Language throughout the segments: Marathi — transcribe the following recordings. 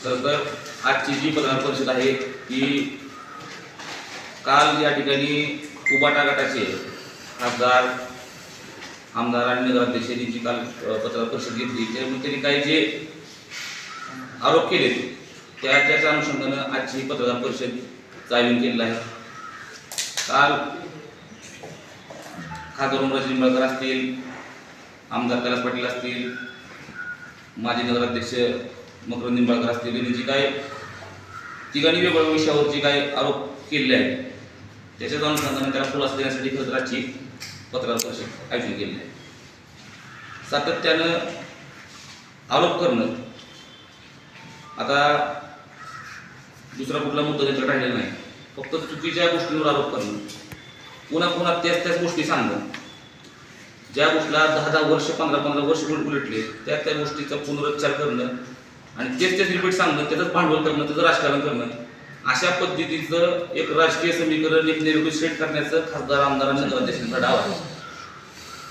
तर आजची जी पत्रकार परिषद आहे ती काल या ठिकाणी उबाटा गटाचे खासदार आमदार आणि नगराध्यक्षांनी जी काल पत्रकार परिषद घेतली त्यामुळे त्यांनी काही जे आरोप केले त्याच्या अनुषंगानं आजची पत्रकार परिषद आयोजन केलेलं आहे। काल खासदार ओमराजे निंबाळकर असतील, आमदार कैलास पाटील असतील, माजी नगराध्यक्ष मकरंद निंबाळकर असतील यांनी जी काय तिघांनी वेगवेगळ्या विषयावरची काय आरोप केलेले आहेत त्याच्याच अनुषंगाने त्याला खुलासा देण्यासाठी खरंच पत्रकार परिषद आयोजित केलेली आहे। सातत्यानं आरोप करणं, आता दुसरा कुठला मुद्दा त्याच्यात राहिलेला नाही, फक्त चुकीच्या गोष्टींवर आरोप करणं, पुन्हा पुन्हा त्याच गोष्टी सांगणं, ज्या गोष्टीला 10-10 वर्ष 15-15 वर्ष उलटले त्या गोष्टीचा पुनरुच्चार करणं आणि तेच रिपीट सांगणं, त्याचंच भांडवल करणं, त्याचं राजकारण करणं, अशा पद्धतीचं एक राजकीय समीकरण एक नेगेटिव्ह सेट करण्याचं खासदार आमदारांचा नगराध्यक्षांचा डाव आहे।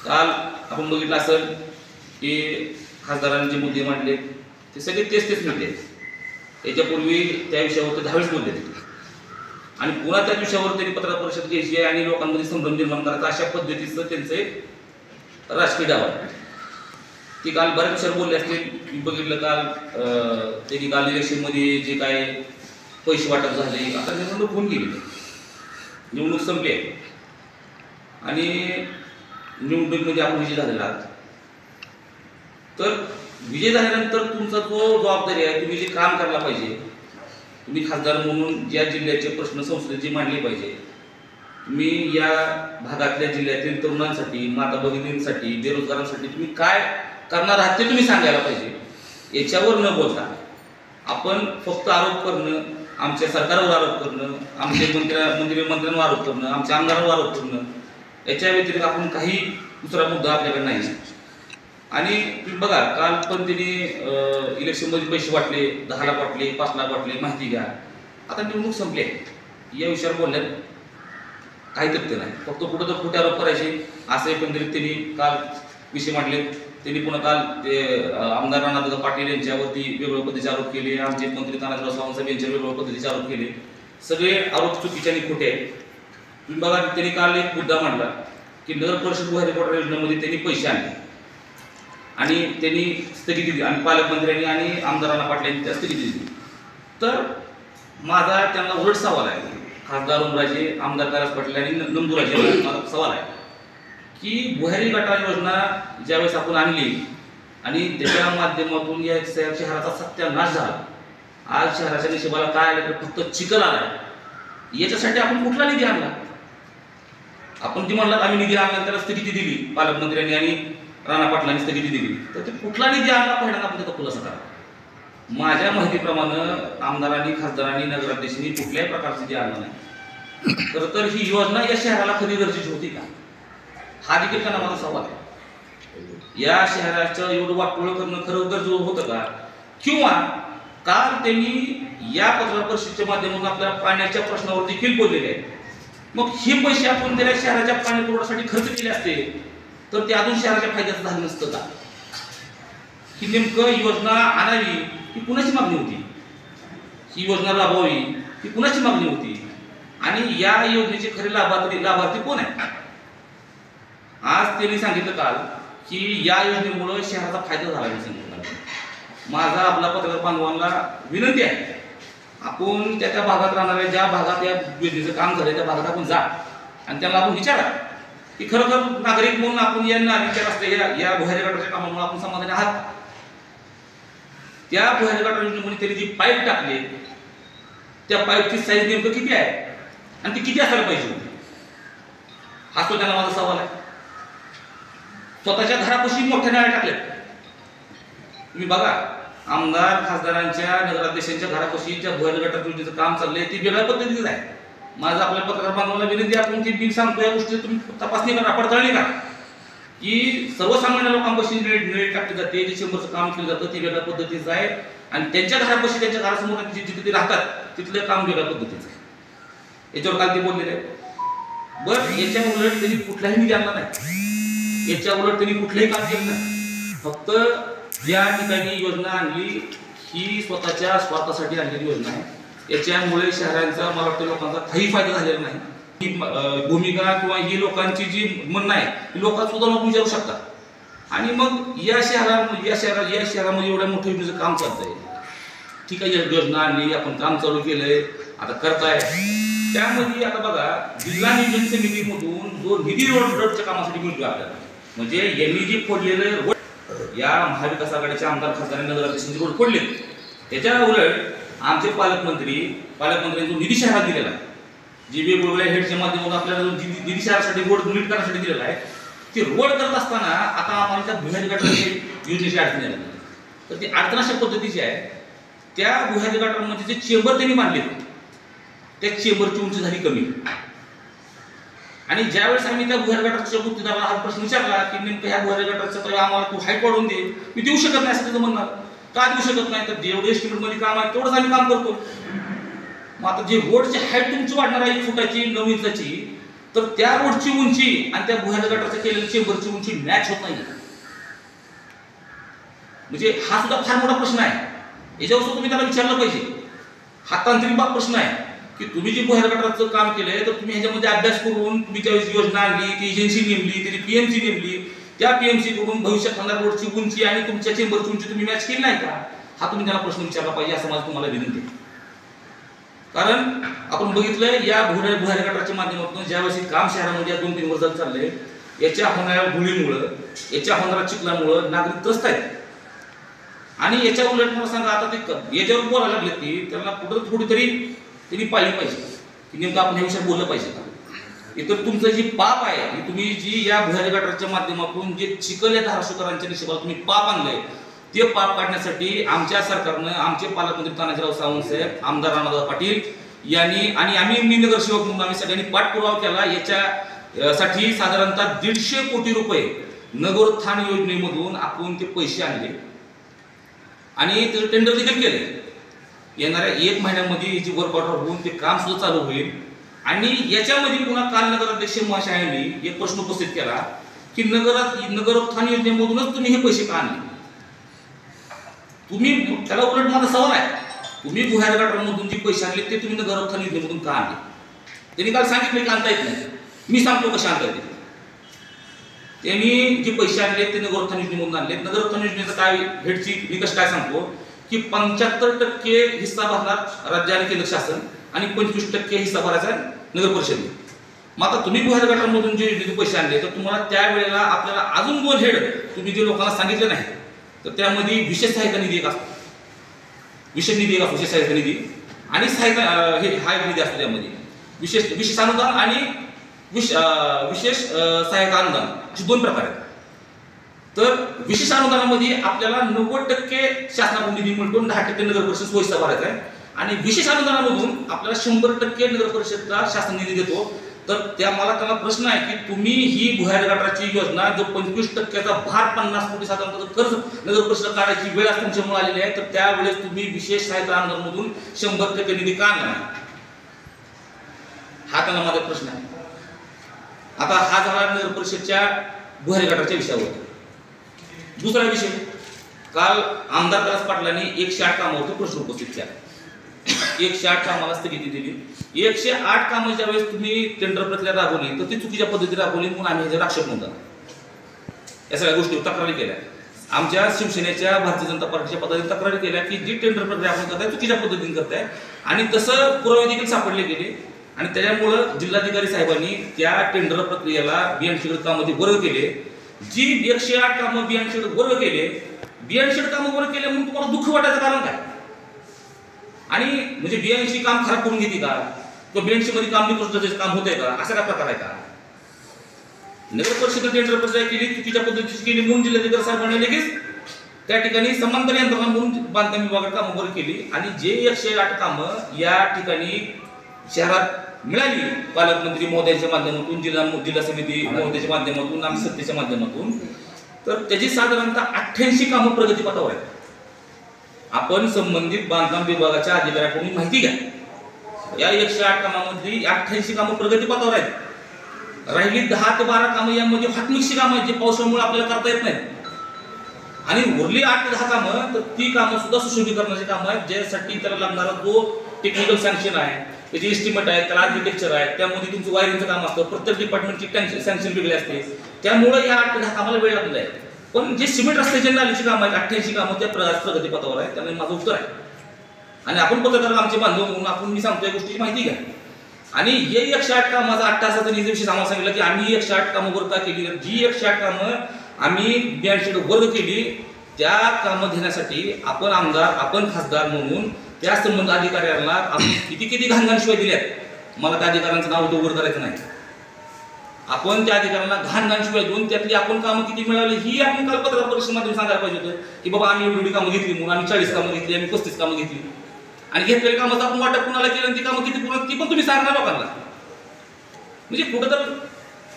काल आपण बघितलं असेल की खासदारांनी जे मुद्दे मांडले ते सगळे तेच मुद्दे आहेत। याच्यापूर्वी त्या विषयावर 10 वेळेस बोलले आणि पुन्हा त्या विषयावर त्यांनी पत्रकार परिषद घ्यायची आहे आणि लोकांमध्ये संभ्रम निर्माण करायचा, अशा पद्धतीचं त्यांचं एक राजकीय डाव आहे। ती काल बऱ्याच विषयावर बोलले असतील, बघितलं काल त्यांनी काल इलेक्शनमध्ये जे काय पैसे वाटप झाले, आता निवडणूक होऊन गेली, निवडणूक संपली आहे आणि निवडणुकीमध्ये आपण विजय झालेला आहात, तर विजय झाल्यानंतर तुमचा जो जबाबदारी आहे, तुम्ही जे काम करायला पाहिजे, तुम्ही खासदार म्हणून ज्या जिल्ह्याचे प्रश्न संसदेत जे मांडले पाहिजे, तुम्ही या भागातल्या जिल्ह्यातील तरुणांसाठी, माता भगिनींसाठी, बेरोजगारांसाठी तुम्ही काय करणार आहात ते तुम्ही सांगायला पाहिजे। याच्यावर न बोलता आपण फक्त आरोप करणं, आमच्या सरकारवर आरोप करणं, आमच्या मंत्र्यांवर आरोप करणं, आमच्या आमदारांवर आरोप करणं, याच्या व्यतिरिक्त आपण काही दुसरा मुद्दा आपल्याकडे नाही। आणि तुम्ही बघा काल पण त्यांनी इलेक्शनमध्ये पैसे वाटले, 10 लाख वाटले, 5 लाख वाटले, माहिती घ्या, आता निवडणूक संपली आहे, या विषयावर बोलण्यात काही तथ्य नाही, फक्त कुठं तर खोटे आरोप करायचे असं एकंदरीत त्यांनी काल विषय मांडले। त्यांनी पुन्हा काल ते आमदार राणादादा पाटील यांच्यावरती वेगवेगळ्या पद्धतीचे आरोप केले, आमचे मंत्री तानाजीराव सावंत यांच्यावर वेगवेगळ्या पद्धतीचे आरोप केले, सगळे आरोप चुकीचे आणि खोटे आहेत। तुम्ही बघा त्यांनी काल एक मुद्दा मांडला की नगर परिषद भुयारी गटार योजनेमध्ये त्यांनी पैसे आणले आणि त्यांनी स्थगिती दिली आणि पालकमंत्र्यांनी आणि आमदारांना पाटलांनी त्या स्थगिती दिली। तर माझा त्यांना उलट सवाल आहे, खासदार ओमराजे, आमदार कैलास पाटील आणि नंदुराजे, माझा सवाल आहे की भुयारी गटार योजना ज्यावेळेस आपण आणली आणि त्याच्या माध्यमातून या शहराचा सत्यानाश झाला, आज शहराच्या नशिबाला काय आलं तर फक्त चिखल आला, याच्यासाठी आपण कुठला निधी आणला? आपण जी म्हणलात आम्ही निधी आणला, त्याला स्थगिती दिली पालकमंत्र्यांनी आणि राणा पाटलांनी स्थगिती दिली, तर ते कुठला निधी आणला पहिल्यांदा आपण त्याचा खुलासा करा। माझ्या माहितीप्रमाणे आमदारांनी, खासदारांनी, नगराध्यक्षांनी कुठल्याही प्रकारचे निधी आणला नाही, तर ही योजना या शहराला खरी गरजेची होती का? हा देखील त्यांना माझा सवाल आहे। या शहराचं एवढं वाटोळं करणं खरं गरजेचं होतं का? किंवा काल त्यांनी या पत्रकार परिषदेच्या माध्यमातून आपल्या पाण्याच्या प्रश्नावर देखील बोललेले आहेत, मग हे पैसे आपण त्याला शहराच्या पाणी पुरवठ्यासाठी खर्च केले असते तर ते अजून शहराच्या फायद्याचं झालं नसतं का? ही नेमकं योजना आणावी ही कुणाची मागणी होती? ही योजना राबवावी ही कुणाची मागणी होती? आणि या योजनेचे खरे लाभार्थी कोण आहे? आज त्यांनी सांगितलं काल की या योजनेमुळे शहराचा फायदा झाला नाही। माझा आपला पत्रकार बांधवांना विनंती आहे, आपण त्या भागात राहणाऱ्या, ज्या भागात या योजनेचं काम झालं त्या भागात आपण जा आणि त्यांना आपण विचारा की खरोखर नागरिक म्हणून आपण या नागरिकच्या रस्त्या या भुयारी गटारच्या कामामुळे आपण समाधानी आहात? त्या भुयारी गटार योजनेमध्ये त्यांनी जी पाईप टाकली त्या पाईपची साईज नेमकं किती आहे आणि ती किती असायला पाहिजे होती? हा तो त्यांना माझा सवाल आहे। स्वतःच्या घरापाशी मोठ्या नाळ्या टाकल्यात, तुम्ही बघा आमदार, खासदारांच्या, नगराध्यक्षांच्या घरापाशी ज्या भुयारी गटार योजनेचं काम चाललंय ती वेगळ्या पद्धतीचं आहे। माझा आपल्या पत्रकार बांधवांना विनंती आहे, आपण ती बिल सांगतो या गोष्टी तुम्ही तपासणी करा, पडताळणी करा की सर्वसामान्य लोकांपाशी नळी टाकली जाते, जे चेंबरचं काम केलं जातं ते वेगळ्या पद्धतीचं आहे आणि त्यांच्या घरापाशी, त्यांच्या घरासमोर जिथे ते राहतात तिथलं काम वेगळ्या पद्धतीचं आहे। याच्यावर काल ते बोललेले आहे। बरं, याच्या उलट त्यांनी कुठलाही निधी आणला नाही, याच्या उलट त्यांनी कुठलंही काम केलं नाही, फक्त ज्या ठिकाणी योजना आणली ही स्वतःच्या स्वार्थासाठी आणलेली योजना आहे। याच्यामुळे शहरांचा मला वाटतं लोकांचा काही फायदा झालेला नाही। ही भूमिका किंवा ही लोकांची जी म्हणणं आहे ती लोकांना सुद्धा लोक विचारू शकतात। आणि मग या शहरामध्ये एवढ्या मोठ्या योजनेचं काम चालतंय, ठीक आहे, योजना आणली, आपण काम चालू केलंय, आता करताय। त्यामध्ये आता बघा जिल्हा नियोजन समितीमधून जो निधी रोडच्या कामासाठी मिळतो आपल्याला, म्हणजे यांनी जे फोडलेले रोड या महाविकास आघाडीच्या आमदार खासदारांनी नगराध्यक्षांचे रोड फोडले, त्याच्या उलट आमचे पालकमंत्र्यांनी जो निधी शहरात दिलेला आहे, जी वेगवेगळ्या हेडच्या माध्यमातून आपल्याला निधी शहरासाठी रोड नीट करण्यासाठी दिलेला आहे, ते रोड करत असताना आता आम्हाला त्या भुयारी गटाराची योजनेची अडचण आली। तर ती अडचण अशा पद्धतीची आहे, त्या भुयारी गटारामध्ये जे चेंबर त्यांनी बांधले त्या चेंबरची उंची झाली कमी। आणि ज्यावेळेस आम्ही त्या भुयारी गटाराच्या गुत्तेदाराला हा प्रश्न विचारला की नेमकं ह्या भुयारी गटाराचं तर आम्हाला तू हाईट वाढवून दे, मी देऊ शकत नाही असं त्याचं म्हणणार। का देऊ शकत नाही? तर जेवढे एस्टिमेटमध्ये काम आहे तेवढंच आम्ही काम करतो। मग आता जे रोडची हाईट तुमची वाढणार आहे 1 फुटाची 9 इंचाची, तर त्या रोडची उंची आणि त्या भुयारी गटाराचं केलेल्या चेंबरची उंची मॅच होत नाही। म्हणजे हा सुद्धा फार मोठा प्रश्न आहे, याच्यावर सुद्धा तुम्ही त्याला विचारलं पाहिजे। हा तांत्रिक बाब प्रश्न आहे की तुम्ही जे भुयारी गटाराचं काम केलंय तर तुम्ही ह्याच्यामध्ये अभ्यास करून तुम्ही ज्यावेळेस योजना आणली, ती एजन्सी नेमली, त्याची पीएमसी नेमली, त्या पीएमसी कडून भविष्यात होणाऱ्या रोडची उंची आणि तुमच्या चेंबरची उंची तुम्ही मॅच केली नाही का? हा तुम्ही त्याला प्रश्न विचारला पाहिजे असं माझं तुम्हाला विनंती आहे। कारण आपण बघितलंय या भुयारी गटाराच्या माध्यमातून ज्यावेळेस काम शहरामध्ये 2-3 वर्षात चाललंय, याच्या होणाऱ्या धुळीमुळं, याच्या होणाऱ्या चिखलामुळं नागरिक त्रस्त आहेत। आणि याच्या उलट मला सांगा, आता ते याच्यावर बोलायला लागले ती त्यांना कुठं थोडी तरी त्यांनी पाहिली पाहिजे की नेमकं आपण ह्याविषयी बोललं पाहिजे का? इतर तुमचं जी पाप आहे, तुम्ही जी या भुयारी गटाराच्या माध्यमातून जे चिखल या धाराशिवकरांच्या निशिबाला तुम्ही पाप आणलंय, ते पाप काढण्यासाठी आमच्या सरकारनं, आमचे पालकमंत्री तानाजीराव सावंत साहेब, आमदार राणादादा पाटील यांनी आणि आम्ही नगरसेवक म्हणून आम्ही सगळ्यांनी पाठपुरावा केला। याच्यासाठी साधारणतः 150 कोटी रुपये नगरोत्थान योजनेमधून आपण ते पैसे आणले आणि त्याचं टेंडर देखील केले। येणाऱ्या 1 महिन्यामध्ये याची वर्क ऑर्डर होऊन ते काम सुद्धा चालू होईल। आणि याच्यामध्ये पुन्हा काल नगराध्यक्ष महाशयांनी एक प्रश्न उपस्थित केला की नगरोत्थान योजनेमधूनच तुम्ही हे पैसे का आणले? तुम्ही त्याला उलट माझा सवाल आहे, तुम्ही भुयारी गटारामधून जे पैसे आणले ते तुम्ही नगरोत्थान योजनेमधून का आणले? त्यांनी काल सांगितलं की आणता येत नाही, मी सांगतो कसे आणता येते। त्यांनी जे पैसे आणले ते नगरोत्थान योजनेमधून आणले। नगरोत्थान योजनेचं काय हेडची निकष काय सांगतो की 75% हिस्सा भरणार राज्य आणि केंद्र शासन आणि 25% हिस्सा भरायचा नगर परिषदेने। मग आता तुम्ही भुयारी गटारामधून जे पैसे आणले तर तुम्हाला त्यावेळेला आपल्याला अजून 2 हेड तुम्ही जे लोकांना सांगितले नाही, तर त्यामध्ये विशेष सहायता निधी एक असतो, विशेष निधी एक असतो, विशेष सहायता निधी आणि सहायता हा एक निधी असतो। त्यामध्ये विशेष अनुदान आणि विशेष सहायता अनुदान असे 2 प्रकार आहेत। तर विशेष अनुदानामध्ये आपल्याला 90% शासनाकडून निधी मिळतो, 10% नगर परिषद स्वहिस्सा भरायचा आहे। आणि विशेष अनुदानामधून आपल्याला 100% नगर परिषदला शासन निधी देतो। तर त्याला प्रश्न आहे की तुम्ही ही भुयारी गटाराची योजना जो 25%चा भार 50 कोटी साधारणतः कर्ज नगर परिषद काढायची वेळ तुमच्यामुळे आलेली आहे, तर त्यावेळेस तुम्ही विशेष सहायता अनुदानामधून 100% निधी का आणला नाही? हा त्यांना माझा प्रश्न आहे। आता हा झाला नगर परिषदच्या भुयारी गटाराच्या विषयावर। दुसरा विषय, काल आमदार कैलास पाटलांनी 108 कामावरती प्रश्न उपस्थित केला। 108 कामाला स्थगिती दिली। 108 कामं ज्यावेळेस तुम्ही टेंडर प्रक्रिया राबवली तर ती चुकीच्या पद्धतीने राबवली म्हणून आम्ही ह्याच्यावर आक्षेप नोंदवला। या सगळ्या गोष्टी तक्रारी केल्या, आमच्या शिवसेनेच्या भारतीय जनता पार्टीच्या पदाधिकारी तक्रारी केल्या की जी टेंडर प्रक्रिया आपण करताय चुकीच्या पद्धतीने करताय, आणि तसं पुरावे देखील सापडले गेले। आणि त्याच्यामुळं जिल्हाधिकारी साहेबांनी त्या टेंडर प्रक्रियेला बियाणशीड कामामध्ये वर्ग केले। जी 108 कामं बियाणशीड वर्ग केले, बियाणशीड कामं वर्ग केले म्हणून तुम्हाला दुःख वाटायचं कारण काय? आणि म्हणजे बियाणशी काम खराब करून घेते का? तो बियाणशी मध्ये काम निकृष्ट काम होतंय का? असा काय प्रकार आहे का? नगर परिषद टेंडर प्रक्रिया केली, चुकीच्या पद्धतीची केली म्हणून जिल्हाधिकारी साहेबांनी लगेच त्या ठिकाणी समांतर यंत्रणा म्हणून बांधकाम विभागात कामं वर्ग केली। आणि जे 108 कामं या ठिकाणी शहरात मिळाली पालकमंत्री महोदयांच्या माध्यमातून, जिल्हा समिती महोदयाच्या माध्यमातून, आमच्या सत्तेच्या माध्यमातून, तर त्याची साधारणतः 88 कामं प्रगतीपथावर आहेत। आपण संबंधित बांधकाम विभागाच्या अधिकाऱ्यांकडून माहिती घ्या, या 108 कामामध्ये 88 कामं प्रगतीपथावर आहेत। राहिली 10 ते 12 कामं यामध्ये हॉटमिक्सची कामं आहेत, जे पावसामुळे आपल्याला करता येत नाहीत। आणि उरली 8 ते 10 कामं, तर ती कामं सुद्धा सुशोभीकरणाची कामं आहेत, ज्यासाठी त्याला लागणारा जो टेक्निकल सँक्शन आहे, त्याची एस्टिमेट आहे, त्याला आर्किटेक्चर आहे, त्यामध्ये तुमचं वायरिंगचं काम असतं, प्रत्येक डिपार्टमेंटची सँक्शन वेगळी असते. त्यामुळे या 8 ते 10 कामाला वेळ लागलेला आहे. पण जे सिमेंट रस्त्याची नालीची कामं आहेत 88 कामं त्या प्रगतीपथावर आहे. त्यामुळे माझं उत्तर आहे. आणि आपण पत्रकार आमचे बांधव म्हणून आपण मी सांगतो या गोष्टीची माहिती घ्या. आणि हे 108 कामाचा 8 तासाचा निधी आम्हाला सांगितलं की आम्ही 108 कामं वर का केली, जी 108 कामं आम्ही ज्ञानशेठ वर्ग केली त्या कामं घेण्यासाठी आपण आमदार, आपण खासदार म्हणून त्या संबंध अधिकाऱ्यांना आपण किती घाणघाण शिवाय दिल्यात. मला त्या अधिकाऱ्यांचं नाव उघड करायचं नाही. आपण त्या अधिकाऱ्यांना घाणघाण शिवाय देऊन त्यातली आपण कामं किती मिळाली ही आपण काल पत्रकार परिषदेमध्ये सांगायला पाहिजे होतं की बाबा आम्ही एवढी कामं घेतली म्हणून, आम्ही 40 कामं घेतली, आम्ही 35 कामं घेतली. आणि घेतलेल्या कामाचं आपण वाटप कुणाला केलं आणि ती कामं किती पूर्ण ती पण तुम्ही सांगणार लोकांना. म्हणजे कुठं तर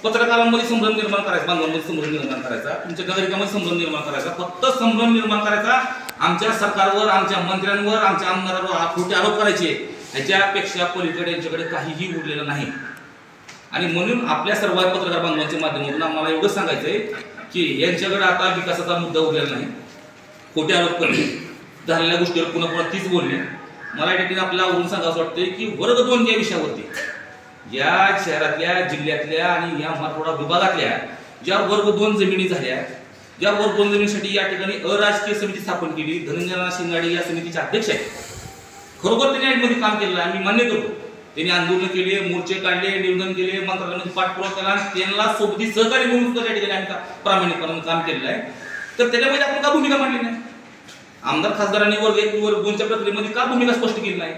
पत्रकारांमध्ये संभ्रम निर्माण करायचा, बांधवांमध्ये संभ्रम निर्माण करायचा, तुमच्या नागरिकांमध्ये संभ्रम निर्माण करायचा, फक्त संभ्रम निर्माण करायचा, आमच्या सरकारवर, आमच्या मंत्र्यांवर, आमच्या आमदारांवर खोटे आरोप करायचे. ह्याच्यापेक्षा पलीकडे यांच्याकडे काहीही उरलेलं नाही. आणि म्हणून आपल्या सर्व पत्रकार बांधवांच्या माध्यमातून आम्हाला एवढंच सांगायचंय की यांच्याकडे आता विकासाचा मुद्दा उरलेला नाही. खोटे आरोप करणे, झालेल्या गोष्टीवर पुन्हा पुन्हा तीच बोलणे. मला या ठिकाणी आपल्यावरून सांगावं वाटतंय की वर्ग 2 या विषयावरती या शहरातल्या, जिल्ह्यातल्या आणि या मराठवाडा विभागातल्या ज्या वर्ग 2 जमिनी झाल्या, ज्या वर्ग 2 जमिनीसाठी या ठिकाणी अराजकीय समिती स्थापन केली, धनंजय शिंगाडे या समितीचे अध्यक्ष आहेत. खरोखर त्यांनी ॲडमध्ये काम केलेलं आहे, आम्ही मान्य करतो. त्यांनी आंदोलन केले, मोर्चे काढले, निवेदन केले, मंत्रालयामध्ये पाठपुरावा केला, त्यांना सोबती सहकारी म्हणून सुद्धा त्या ठिकाणी आम्ही प्रामाणिकपणाने काम केलेलं आहे. तर त्याच्यामध्ये आपण का भूमिका मांडली नाही? आमदार खासदारांनी वर्ग 1 वर्ग 2च्या प्रक्रियेमध्ये का भूमिका स्पष्ट केली नाही?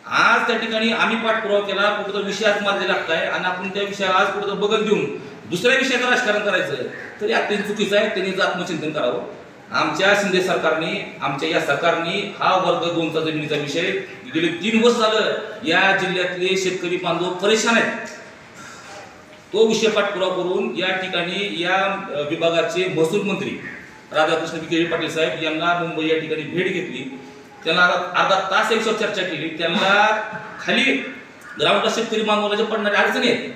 आज त्या ठिकाणी आम्ही पाठपुरावा केला, कुठं विषयात मार्ग लागताय आणि आपण त्या विषयाला आज कुठं बगल देऊन दुसऱ्या विषयाचं राजकारण करायचं तरी अत्यंत चुकीचं आहे. त्यांनी आत्मचिंतन करावं. आमच्या शिंदे सरकारने, आमच्या या सरकारने हा वर्ग 2चा जमिनीचा विषय गेले 3 वर्ष झालं या जिल्ह्यातले शेतकरी बांधव परेशान आहेत. तो विषय पाठपुरावा करून या ठिकाणी या विभागाचे महसूल मंत्री राधाकृष्ण विखे पाटील साहेब यांना मुंबई या ठिकाणी भेट घेतली. त्यांना अर्धा तास या विषयावर चर्चा केली. त्यांना खाली ग्राउंडला शेतकरी बांधवाला पडणाऱ्या अडचणी आहेत,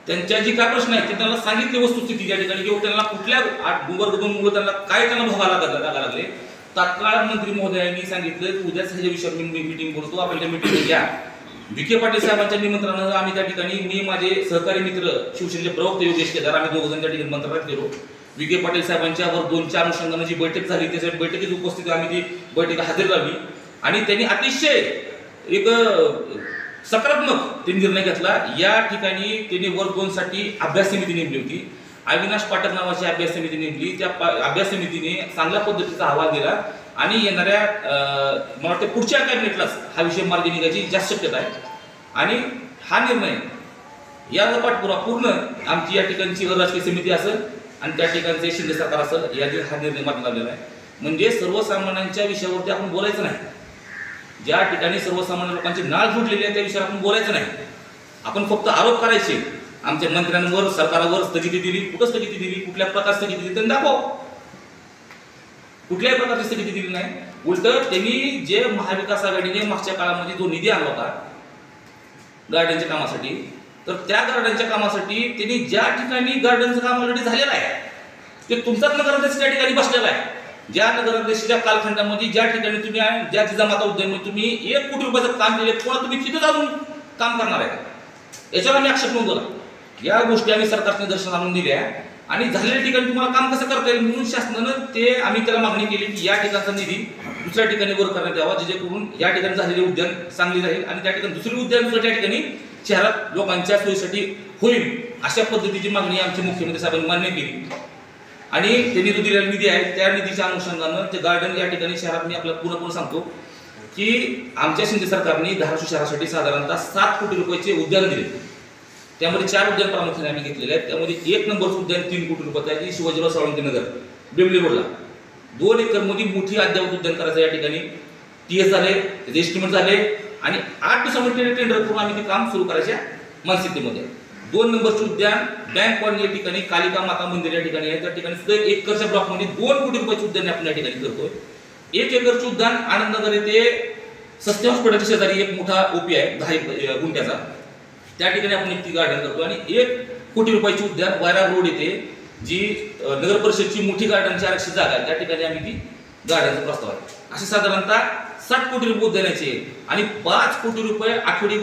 त्यांच्या जी काय प्रश्न आहेत ते त्यांना सांगितले वस्तुस्थिती या ठिकाणी किंवा त्यांना कुठल्या वर्ग 2 मुळे त्यांना काय त्यांना भोगायला लागले. तात्काळ मंत्री महोदयांनी सांगितलं की उद्याच ह्याच्या विषयावर मी मीटिंग करतो, आपल्याला मीटिंग घ्या. विखे पाटील साहेबांच्या निमंत्रणानं आम्ही त्या ठिकाणी, मी माझे सहकारी मित्र शिवसेनेचे प्रवक्ते योगेश केदार, आम्ही 2 जण त्या ठिकाणी मंत्रालयात गेलो. विखे पाटील साहेबांच्या वर्ग 2च्या अनुषंगाने जी बैठक झाली त्याच्या बैठकीत उपस्थित आम्ही ती बैठक हजेर लावली आणि त्यांनी अतिशय एक सकारात्मक ते निर्णय घेतला. या ठिकाणी त्यांनी वर्ग 2 साठी अभ्यास समिती नेमली होती. अविनाश पाठक नावाची अभ्यास समिती नेमली. त्या अभ्यास समितीने चांगल्या पद्धतीचा अहवाल दिला आणि येणाऱ्या मला वाटतं पुढच्या कॅबिनेटलाच हा विषय मार्गी निघायची जास्त शक्यता आहे. आणि हा निर्णय याचा पाठपुरावा पूर्ण आमची या ठिकाणची अराजकीय समिती असेल आणि त्या ठिकाणचे शिंदे सरकार असेल यातील हा निर्णय मार्गी लावलेला आहे. म्हणजे सर्वसामान्यांच्या विषयावरती आपण बोलायचं नाही. ज्या ठिकाणी सर्वसामान्य लोकांची नाळ जुडलेली आहे त्या विषयावर आपण बोलायचं नाही. आपण फक्त आरोप करायचे. आमच्या मंत्र्यांवर, सरकारवर स्थगिती दिली, कुठं स्थगिती दिली, कुठल्या प्रकारची स्थगिती दिली त्यांनी दाखव. कुठल्याही प्रकारची स्थगिती दिली नाही. उलट त्यांनी जे महाविकास आघाडीने मागच्या काळामध्ये जो निधी आणला होता गार्डनच्या कामासाठी, तर त्या गार्डनच्या कामासाठी त्यांनी ज्या ठिकाणी गार्डनचं काम ऑलरेडी झालेलं आहे ते तुमचाच नगराध्यक्ष त्या ठिकाणी बसलेला आहे. ज्या नगराध्यक्षाच्या कालखंडामध्ये ज्या ठिकाणी तुम्ही ज्या जिजामाता उद्यानमध्ये तुम्ही 1 कोटी रुपयाचं काम केले, पुन्हा तुम्ही तिथेच अजून काम करणार आहे, याच्यावर आम्ही आक्षेप नोंदवला. या गोष्टी आम्ही सरकारच्या निदर्शनास आणून दिल्या आणि झालेल्या ठिकाणी तुम्हाला काम कसं करता येईल म्हणून शासनानं ते आम्ही त्याला मागणी केली की या ठिकाणचा निधी दुसऱ्या ठिकाणी वर करण्यात यावा, जेणेकरून या ठिकाणी झालेले उद्यान चांगली राहील आणि त्या ठिकाणी दुसरी उद्यान त्या ठिकाणी शहरात लोकांच्या सोयीसाठी होईल. अशा पद्धतीची मागणी आमचे मुख्यमंत्री साहेबांनी मान्य केली आणि त्यांनी जो दिलेला निधी आहे त्या निधीच्या अनुषंगानं ते गार्डन या ठिकाणी शहरात मी आपल्याला पूर्णपणे सांगतो की आमच्या शिंदे सरकारने धाराशिव शहरासाठी साधारणतः 7 कोटी रुपयाचे उद्यान दिले. त्यामध्ये 4 उद्यान प्रामुख्याने आम्ही घेतलेले आहेत. त्यामध्ये 1 नंबरचं उद्यान 3 कोटी रुपयाचं आहे, शिवाजीराव साळुंके नगर बेंबली रोडला 2 एकरमध्ये मोठी अद्ययावत उद्यान करायचं. या ठिकाणी TS झाले, एस्टिमेट झाले आणि 8 दिवसामध्ये टेंडर करून आम्ही ते काम सुरू करायच्या मानसिकतेमध्ये. 2 नंबरचे उद्यान बँक कॉलनी या ठिकाणी, कालिका माता मंदिर या ठिकाणी आहे, त्या ठिकाणी सुद्धा 1 एकरच्या ब्लॉकमध्ये 2 कोटी रुपयाचे उद्यान आपण या ठिकाणी करतोय. 1 एकरचे उद्यान आनंदनगर येथे सस्ते हॉस्पिटलच्या शेजारी एक मोठा OP आहे 10 गुंठ्याचा, त्या ठिकाणी आपण एक गार्डन करतो. आणि 1 कोटी रुपयाचे उद्यान वायरा रोड येथे जी नगर परिषदची मोठी गार्डनची आरक्षित जागा आहे, त्या ठिकाणी आम्ही ती गार्डनचा प्रस्ताव आहे. असे साधारणतः 60 कोटी रुपये द्यायचे आणि 5 कोटी रुपये आठवडी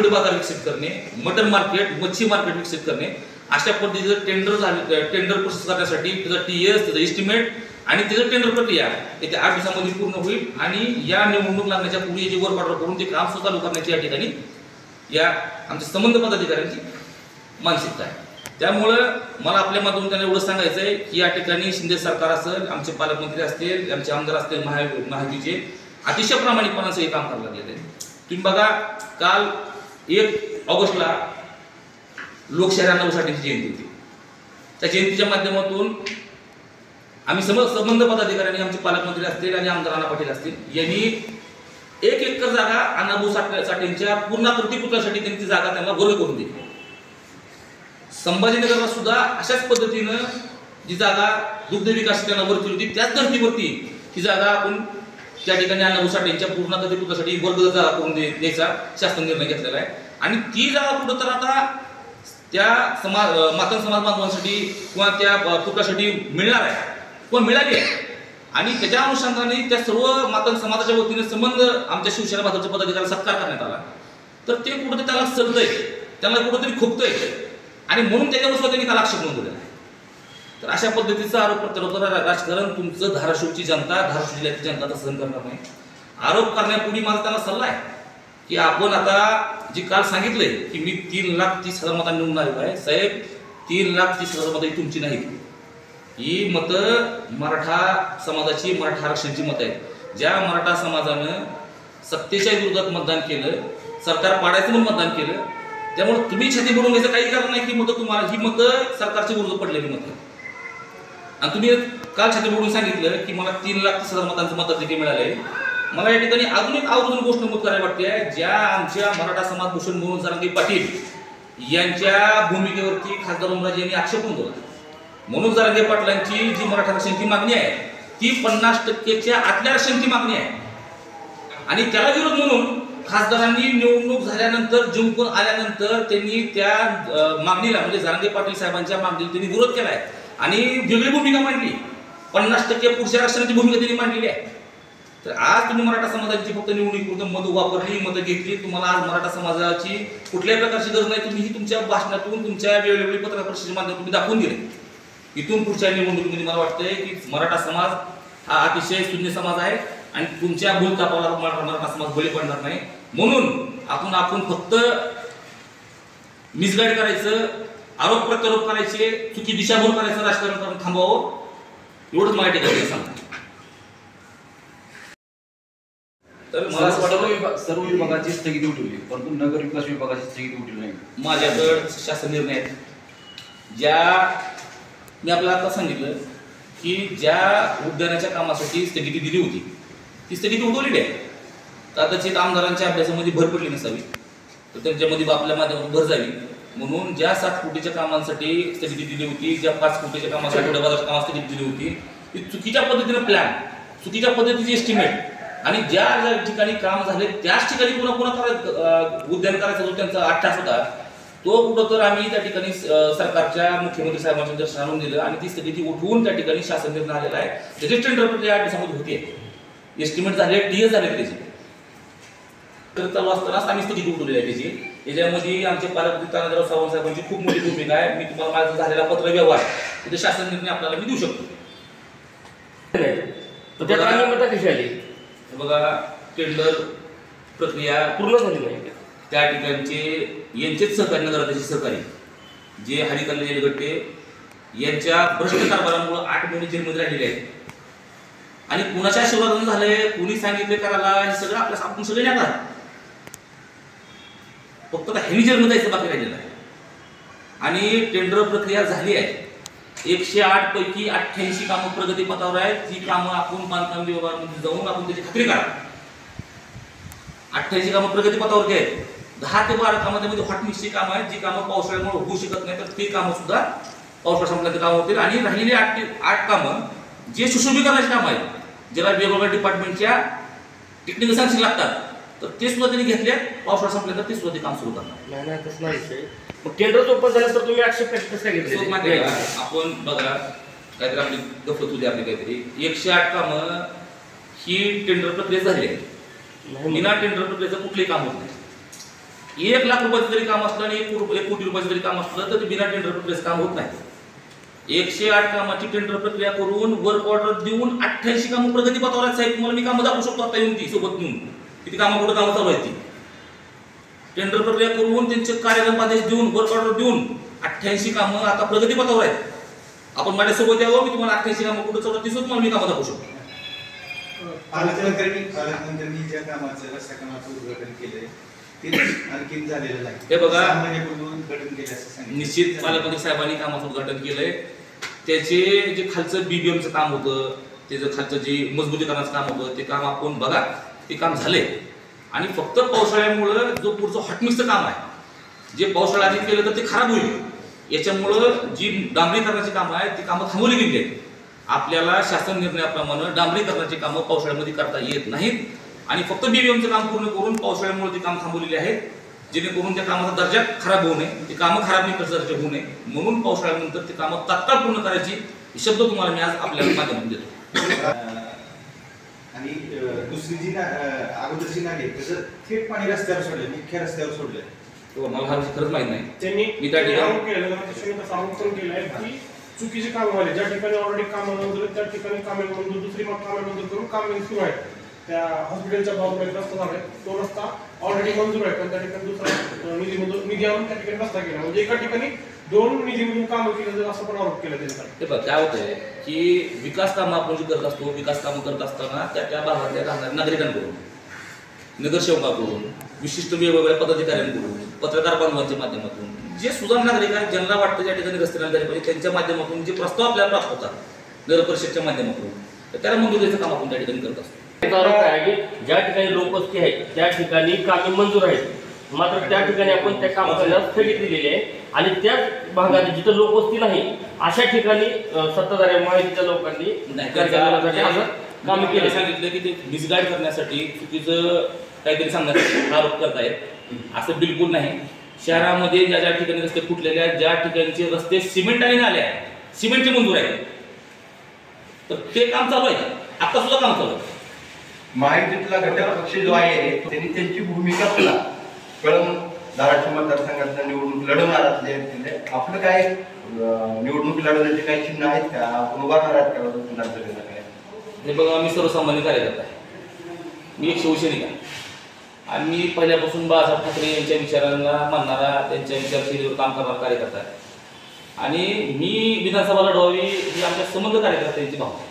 बाजार विकसित करणे, मटन मार्केट, मच्छी मार्केट विकसित करणे, अशा पद्धतीचं टेंडर प्रोसेस करण्यासाठी त्याचा TS, त्याचा एस्टिमेट आणि त्याचं टेंडर प्रक्रिया येत्या 8 दिवसांमध्ये पूर्ण होईल. आणि या निवडणूक लागण्याच्या पूर्वी जे वर्क ऑर्डर करून ते काम सुद्धा चालू करण्याची या ठिकाणी या आमच्या संबंध पदाधिकाऱ्यांची मानसिकता आहे. त्यामुळं मला आपल्या माध्यमातून त्यांना एवढं सांगायचं आहे की या ठिकाणी शिंदे सरकार असेल, आमचे पालकमंत्री असतील, आमचे आमदार असतील, महायुतीचे अतिशय प्रामाणिकपणाचं हे काम करायला लागलेलं आहे. तुम्ही बघा, काल 1 ऑगस्टला लोकशाही अण्णाभाऊ साठेंची जयंती होती. त्या जयंतीच्या माध्यमातून आम्ही संबंध पदाधिकाऱ्यांनी, आमचे पालकमंत्री असतील आणि आमदार अण्णा पाटील असतील यांनी 1 एकर जागा अण्णाभाऊ साठेंच्या पूर्ण प्रतिपुत्रासाठी त्यांची जागा त्यांना वर्ग करून दिली. संभाजीनगरला सुद्धा अशाच पद्धतीनं जी जागा दुग्ध विकास त्यांना वरती होती, त्याच धर्तीवरती ही जागा आपण त्या ठिकाणी अण्णाभाऊ साठेंच्या पूर्ण प्रतिपुत्रासाठी वर्ग जागा करून द्यायचा शासन निर्णय घेतलेला आहे. आणि ती जागा कुठं तर आता त्या मातंग समाज बांधवांसाठी किंवा त्या पुत्रासाठी मिळणार आहे किंवा मिळाली आहे. आणि त्याच्या अनुषंगाने त्या सर्व मातंग समाजाच्या वतीने संबंध आमच्या शिवसेना भाजपच्या पदाधिकाऱ्यांना सत्कार करण्यात आला. तर ते कुठंतरी त्याला चलतंय, त्याला कुठंतरी खुपतंय आणि म्हणून त्याच्यावर सुद्धा त्यांनी काल आक्षेप नोंदवलेला आहे. तर अशा पद्धतीचा आरोप प्रत्यारोप राजकारण तुमचं धाराशिवची जनता, धाराशिव जिल्ह्याची जनता तर सहन करणार नाही. आरोप करण्यापूर्वी माझा त्यांना सल्ला आहे की आपण आता जी काल सांगितलंय की मी 3,30,000 मतांनी निवडून आलेलो आहे, साहेब 3,30,000 मतं ही तुमची नाहीत. ही मतं मराठा समाजाची, मराठा आरक्षणची मतं आहेत. ज्या मराठा समाजानं सत्तेच्या विरोधात मतदान केलं, सरकार पाडायचं म्हणून मतदान केलं, त्यामुळे तुम्ही छाती बोलून घ्यायचं काही कारण नाही की मतं तुम्हाला, ही मतं सरकारच्या विरोधात पडलेली मतं. आणि तुम्ही काल छाती बोलून सांगितलं की मला 3,30,000 मतांचं मताधिकार मिळालंय. मला या ठिकाणी अजून एक आवर्जून गोष्ट नमूद करायला वाटते आहे, ज्या आमच्या मराठा समाज भूषण मनोज जरांगे पाटील यांच्या भूमिकेवरती खासदार ओमराजे यांनी आक्षेप नोंदवला. मनोज जरांगे पाटलांची जी मराठा आरक्षणची मागणी आहे ती 50%च्या आतल्या आरक्षणची मागणी आहे. आणि त्याला विरोध म्हणून खासदारांनी निवडणूक झाल्यानंतर, जिंकून आल्यानंतर त्यांनी त्या मागणीला, म्हणजे जरांगे पाटील साहेबांच्या मागणीला त्यांनी विरोध केला आहे आणि वेगळी भूमिका मांडली. 50% पुरुष आरक्षणाची भूमिका त्यांनी मांडलेली आहे. तर आज तुम्ही मराठा समाजाची फक्त निवडणुकीपुरतं मत वापरली, मतं घेतली. तुम्हाला आज मराठा समाजाची कुठल्याही प्रकारची गरज नाही. तुम्ही ही तुमच्या भाषणातून, तुमच्या वेगवेगळी पत्रकार परिषदेच्या माध्यमातून तुम्ही दाखवून दिले. इथून पुढच्या निवडणुकीमध्ये मला वाटतंय की मराठा समाज हा अतिशय शून्य समाज आहे आणि तुमच्या भूलथापाला मराठा समाज बळी पडणार नाही. म्हणून आपण फक्त मिसगाईड करायचं, आरोप प्रत्यारोप करायचे, चुकी दिशाभूल करायचं राजकारण करून थांबावं, एवढंच मला ठिकाणी सांगतो. तर मला असं वाटतं सर्व विभागाची स्थगिती उठवली, परंतु नगर विकास विभागाची स्थगिती उठवली नाही. माझ्याकडे शासन निर्णय आहेत, ज्या मी आपल्याला आता सांगितलं की ज्या उद्यानाच्या कामासाठी स्थगिती दिली होती ती स्थगिती उठवलेली आहे. कदाचित आमदारांच्या अभ्यासामध्ये भर पडली नसावी, तर त्यांच्यामध्ये आपल्या माध्यमातून भर झाली. म्हणून ज्या 7 कोटीच्या कामांसाठी स्थगिती दिली होती, ज्या 5 कोटीच्या कामासाठी आठवड्याबाजारच्या कामासाठी स्थगिती दिली होती, ती चुकीच्या पद्धतीनं प्लॅन, चुकीच्या पद्धतीचे एस्टिमेट आणि ज्या ठिकाणी काम झाले त्याच ठिकाणी पुन्हा उद्यान करायचा जो त्यांचा अट्टास होता, तो कुठं तर आम्ही त्या ठिकाणी सरकारच्या मुख्यमंत्री साहेबांच्या दर्शनाला आणून दिलं आणि ती स्थगिती उठवून त्या ठिकाणी शासन निर्णय आलेला आहे. त्याची टेंडर प्रक्रिया 8 दिवसामध्ये होते, एस्टिमेट झाले, TS झाले त्याचे. तर चालू असतानाच आम्ही स्थगिती उठवलेली आहे त्याची. याच्यामध्ये आमचे पालकमंत्री तानाजीराव सावंत साहेबांची खूप मोठी भूमिका आहे. मी तुम्हाला माझा झालेला पत्र व्यवहार तिथे शासन निर्णय आपल्याला मी देऊ शकतो. कशी आली बघा, टेंडर प्रक्रिया पूर्ण झाली नाही. त्या ठिकाणचे यांचेच सहकारी, नगराध्यक्ष सहकारी जे हरिकल्ले येलगट्टे यांच्या भ्रष्ट कारभारामुळे 8 महिने जेलमध्ये राहिलेले आहेत. आणि कुणाच्या आशीर्वादाने झालंय, कुणी सांगितले करायला, हे सगळं आपल्या आपण सगळे जाणार. फक्त आता ह्यांनी जेलमध्ये जायचं बाकी राहिलेलं आहे. आणि टेंडर प्रक्रिया झाली आहे. 108 पैकी 88 कामं प्रगतीपथावर आहेत. ती कामं आपण बांधकाम विभागामध्ये जाऊन आपण त्याची खात्री करा. 88 कामं प्रगतीपथावरती आहेत. 10 ते 12 कामामध्ये हॉटमिक्सची कामं आहेत, जी कामं पावसाळ्यामुळे होऊ शकत नाही, तर ते कामं सुद्धा पावसाळा संपल्याचे कामं होतील. आणि राहिलेली 8 कामं जे सुशोभीकरणाची कामं आहेत, ज्याला वेगवेगळ्या डिपार्टमेंटच्या टेक्निकल सँक्शन लागतात, तर ते सुद्धा त्यांनी घेतल्या. पावसाळा संपल्यानंतर ते सुद्धा ते काम सुरू करणार. नाही तसं नाही विषय. मग टेंडर ओपन झालं तर तुम्ही ऍक्सेप्ट कसं काय सोबत माहिती आहे घेतलं? का? आपण बघा काहीतरी आपली गफलत होती आपली काहीतरी 108 कामं ही टेंडर प्रक्रिया झाली आहे. नाही बिना टेंडर प्रक्रियेचं कुठलंही काम होत नाही. 1 लाख रुपयाचं जरी काम असलं आणि 1 कोटी रुपयाचं जरी काम असलं तर ते बिना टेंडर प्रक्रियेचं काम होत नाही. 108 कामाची टेंडर प्रक्रिया करून वर्क ऑर्डर देऊन 88 कामं प्रगती पथावर आहेत. साहेब तुम्हाला मी कामं दाखवू शकतो आता येऊन ती सोबत नेऊन किती कामं कुठं कामं चालू आहेत ती. टेंडर प्रक्रिया करून त्यांचे कार्यक्रम आदेश देऊन वर्क ऑर्डर देऊन 88 कामं आता प्रगती पथावर आहेत. आपण माझ्यासोबत यावं, मी तुम्हाला 88 कामं कुठं चालू ती सुद्धा तुम्हाला मी कामं दाखवू शकतो. पालकमंत्र्यांनी ज्या कामाचं रस्त्या कामाचं उद्घाटन केलंय ते आणखीन झालेलं नाही. हे बघा, 6 महिन्यापूर्वी उद्घाटन केलं असं सांगितलं. निश्चित पालकमंत्री साहेबांनी कामाचं उद्घाटन केलंय. त्याचे जे खालचं बीबीएमचं काम होतं, त्याचं खालचं जे मजबूतीकरणाचं काम होतं ते काम आपण बघा, ते काम झाले. आणि फक्त पावसाळ्यामुळं जो पुढचं हॉटमिक्सचं काम आहे, जे पावसाळ्या आधी केलं तर ते खराब होईल. याच्यामुळं जी डांबरीकरणाची कामं आहेत ती कामं थांबवली गेली आहेत. आपल्याला शासन निर्णयाप्रमाणे डांबरीकरणाची कामं पावसाळ्यामध्ये करता येत नाहीत आणि फक्त बीबीएमचं काम पूर्ण करून पावसाळ्यामुळे ती कामं थांबवलेली आहेत, जेणेकरून त्या कामाचा दर्जा खराब होऊ नये, ती कामं खराब नाही दर्जा होऊ नये म्हणून पावसाळ्यानंतर ती कामं तात्काळ पूर्ण करायची हे शब्द तुम्हाला मी आज आपल्या माध्यमातून देतो. आणि दुसरी जी अगोदरची नाली आहे त्याचं थेट पाणी रस्त्यावर सोडलं, मुख्य रस्त्यावर सोडलं. तो मला हा विषय खरंच माहित नाही. त्यांनी मी त्या ठिकाणी आरोप केलेला आहे, त्याच्याने तसा आरोप पण केलाय की चुकीचे काम झाले. ज्या ठिकाणी ऑलरेडी काम मंजूर आहेत त्या ठिकाणी कामे मंजूर, दुसरी कामे मंजूर करून कामे सुरू आहेत. त्या हॉस्पिटलच्या बाजूला एक रस्ता झालाय, तो रस्ता ऑलरेडी मंजूर आहे, पण त्या ठिकाणी दुसरा निधी आणून त्या ठिकाणी रस्ता केला. म्हणजे एका ठिकाणी 2 निधीमधून कामं केलं जाईल असं पण आरोप केला त्यांचा. ते बघ काय होतंय की विकास कामं आपण जे करत असतो, विकास कामं करत असताना त्या भागातल्या राहणाऱ्या नागरिकांकडून, नगरसेवकाकडून, विशिष्ट वेगवेगळ्या पदाधिकाऱ्यांकडून, पत्रकार बांधवांच्या माध्यमातून जे सुधार नागरिक आहेत ज्यांना वाटतं ज्या ठिकाणी रस्ते झाले पाहिजे त्यांच्या माध्यमातून जे प्रस्ताव आपल्याला प्राप्त होतात नगर परिषदच्या माध्यमातून, तर त्याला मंजुरीचं काम आपण त्या ठिकाणी करत असतो. त्याचा आरोप काय आहे की ज्या ठिकाणी लोकवस्ती आहे त्या ठिकाणी कामे मंजूर आहेत, मात्र त्या ठिकाणी आपण त्या काम करण्यास स्थगित दिलेली आहे आणि त्याच भागात जिथं लोकवस्ती नाही अशा ठिकाणी सत्ताधारी माहितीच्या लोकांनी काम केले. सांगितलं की ते मिसगाईड करण्यासाठी चुकीचं काहीतरी सांगण्यासाठी आरोप करतायत. असं बिलकुल नाही. शहरामध्ये ज्या ज्या ठिकाणी रस्ते फुटलेले आहेत, ज्या ठिकाणचे रस्ते सिमेंट आणि नाले आहेत, सिमेंटची मंजूर आहे, तर ते काम चालू आहे. आता सुद्धा काम चालू आहे. महायुतीतला घटक पक्ष जो आहे त्यांनी त्यांची भूमिका तुला कळून धाराशिव मतदारसंघातल्या निवडणूक लढवणार असले आपलं काय निवडणूक लढवण्याचे काही चिन्ह आहेत का? आपण उभारणार आहेत का विधानसभेला काय? हे बघा, मी सर्वसामान्य कार्यकर्ता आहे. मी एक शिवसैनिक आहे आणि मी पहिल्यापासून बाळासाहेब ठाकरे यांच्या विचारांना मानणारा, त्यांच्या विचारशैलीवर काम करणारा कार्यकर्ता आहे. आणि मी विधानसभा लढवावी ही आमच्या संबंध कार्यकर्त्यांची भावना आहे.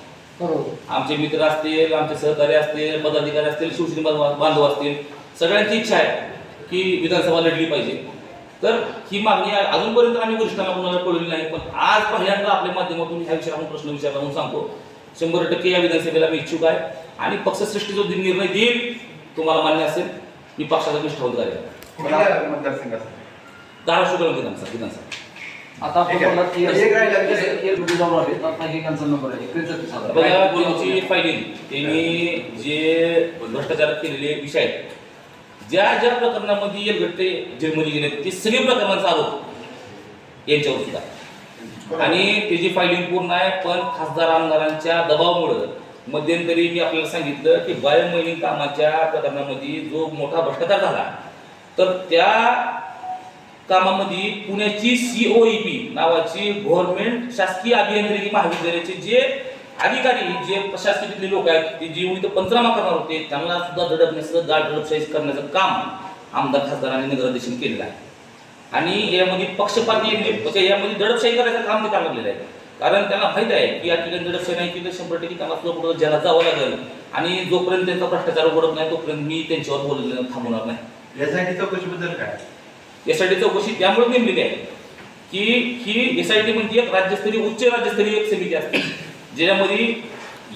आमचे मित्र असतील, आमचे सहकारी असतील, पदाधिकारी असतील, शिवसैनिक बांधव असतील, सगळ्यांची इच्छा आहे की विधानसभा लढली पाहिजे. तर ही मागणी अजूनपर्यंत आम्ही वरिष्ठांना कोणाला कळवली नाही, पण आज पहिल्यांदा आपल्या माध्यमातून ह्या विषयावर प्रश्न विचारला म्हणून सांगतो. 100% या विधानसभेला मी इच्छुक आहे आणि पक्षश्रेष्ठी जो निर्णय देईल तुम्हाला मान्य असेल, मी पक्षाचा निष्ठावंत कार्यकर्ता. कुठल्या मतदारसंघात? धाराशिव विधानसभा. आता आपण बोललात की एक राहिला की एक रुपये जाऊन आले, आता एकांचा नंबर आहे 41,000. बघा, त्यांची फायलिंग त्यांनी जे भ्रष्टाचार केलेले विषय आहेत, ज्या ज्या प्रकरणामध्ये येलगट्टे जेलमध्ये गेले ते सगळे प्रकरणांचा आरोप यांच्यावर सुद्धा आहे आणि त्याची फायलिंग पूर्ण आहे. पण खासदार आमदारांच्या दबावामुळं मध्यंतरी मी आपल्याला सांगितलं की बायोमायनिंग कामाच्या प्रकरणामध्ये जो मोठा भ्रष्टाचार झाला, तर त्या कामामध्ये पुण्याची COEP नावाची गव्हर्नमेंट शासकीय अभियांत्रिकी महाविद्यालयाचे जे अधिकारी, जे प्रशासकीय लोक आहेत, ते जे इथं पंचनामा करणार होते त्यांना सुद्धा दडपण्याचं, दडपशाही करण्याचं काम आमदार खासदारांनी नगराध्यक्षांनी केलेलं आहे. आणि यामध्ये पक्षपाती यामध्ये दडपशाही करायचं काम ते लागलेलं आहे. कारण त्यांना माहीत आहे की या ठिकाणी दडपशाही नाही केली तर 100% त्यांना सुद्धा पुढे ज्याला जावं लागेल आणि जोपर्यंत त्यांचा भ्रष्टाचार उघडत नाही तोपर्यंत मी त्यांच्यावर बोललेलं थांबवणार नाही. यासाठी चौकशीबद्दल काय? SIT चौकशी त्यामुळे नेमलेली आहे की ही SIT म्हणजे एक राज्यस्तरीय, उच्च राज्यस्तरीय एक समिती असते ज्याच्यामध्ये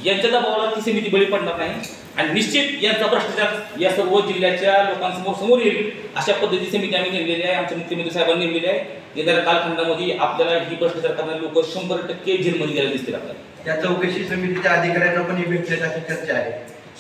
यांच्या दबावाला ती समिती बळी पडणार नाही आणि निश्चित यांचा भ्रष्टाचार या सर्व जिल्ह्याच्या लोकांसमोर समोर येईल अशा पद्धतीची समिती आम्ही नेमलेली आहे. आमच्या मुख्यमंत्री साहेबांनी नेमलेली आहे. येणाऱ्या कालखंडामध्ये आपल्याला ही भ्रष्टाचार करणारे लोक 100% जेलमध्ये गेलेले दिसतील आपल्याला. या चौकशी समितीच्या अधिकाऱ्यांना पण ही भेटण्याची चर्चा आहे.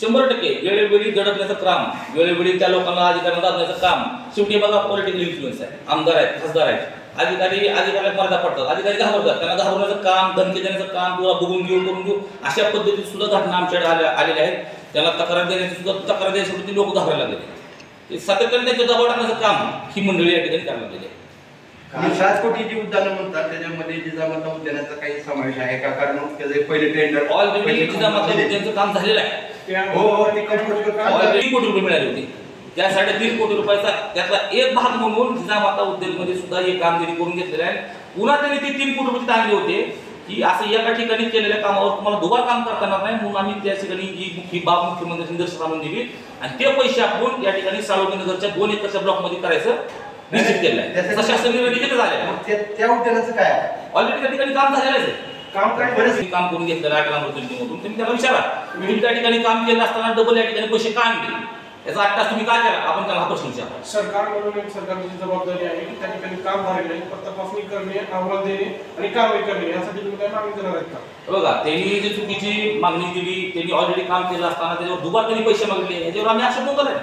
100% वेळोवेळी दडपण्याचं काम, वेळोवेळी त्या लोकांना अधिकाऱ्यांना दाबण्याचं काम. शेवटी बघा पॉलिटिकल इन्फ्लुएन्स आहे. आमदार आहेत, खासदार आहेत, अधिकाऱ्याला मर्यादा पडतात, अधिकारी घाबरतात, त्यांना घाबरण्याचं काम, धमकी देण्याचं काम, तुला बघून घेऊ करून घेऊ अशा पद्धतीत सुद्धा घटना आमच्याकडे आलेल्या आहेत. त्याला तक्रार देण्याची सुद्धा तक्रार द्यायसाठी लोक घाबरायला लागले. सातत्याने त्यांच्या दबाव टाकण्याचं काम ही मंडळी या ठिकाणी करायला लागलेली आहे. आणि 7 कोटीची उद्यानं म्हणतात त्याच्यामध्ये जिजामाता उद्यानाचा काही समावेश आहे का? कारण त्याचे पहिले टेंडर ऑलरेडी जिजामाता उद्यानाचं काम झालेलं आहे. हो ते कंपनीचं काम ऑलरेडी 3 कोटी रुपये मिळाले होते. त्या 3.5 कोटी रुपयाचा त्यातला एक भाग म्हणून जिजामाता उद्यानमध्ये सुद्धा हे काम त्यांनी करून घेतलेलं आहे. पुन्हा त्यांनी ते 3 कोटी रुपये आणले होते की असं एका ठिकाणी केलेल्या कामावर तुम्हाला दुबार काम करता येणार नाही म्हणून आम्ही त्या ठिकाणी ही बाब मुख्यमंत्र्यांनी निदर्शनास आणून दिली आणि ते पैसे आपण या ठिकाणी साळुंकेनगरच्या 2 एकरच्या ब्लॉकमध्ये करायचं निश्चित केलं आहे. तसं शासन निर्णय देखील झालेला आहे. त्या उद्यानाचं काय आहे? ऑलरेडी त्या ठिकाणी काम झालेलं आहे. काम काय बरेच काम करून घेतलेलं आहे 18 मधून. तुम्ही त्याला विचारा तुम्ही त्या ठिकाणी काम केलं असताना डबल या ठिकाणी पैसे का आणले, याचा 8 तास तुम्ही काय केला, आपण त्याला हा प्रश्न विचारला. सरकार म्हणून एक सरकारची जबाबदारी आहे की त्या ठिकाणी काम झालेलं आहे तपासणी करणे, अहवाल देणे आणि कारवाई करणे यासाठी तुम्ही काय मागणी करणार आहेत का? बघा त्यांनी जी चुकीची मागणी दिली, त्यांनी ऑलरेडी काम केलं असताना त्याच्यावर दुबार त्यांनी पैसे मागले, याच्यावर आम्ही आक्षेप नोंदवला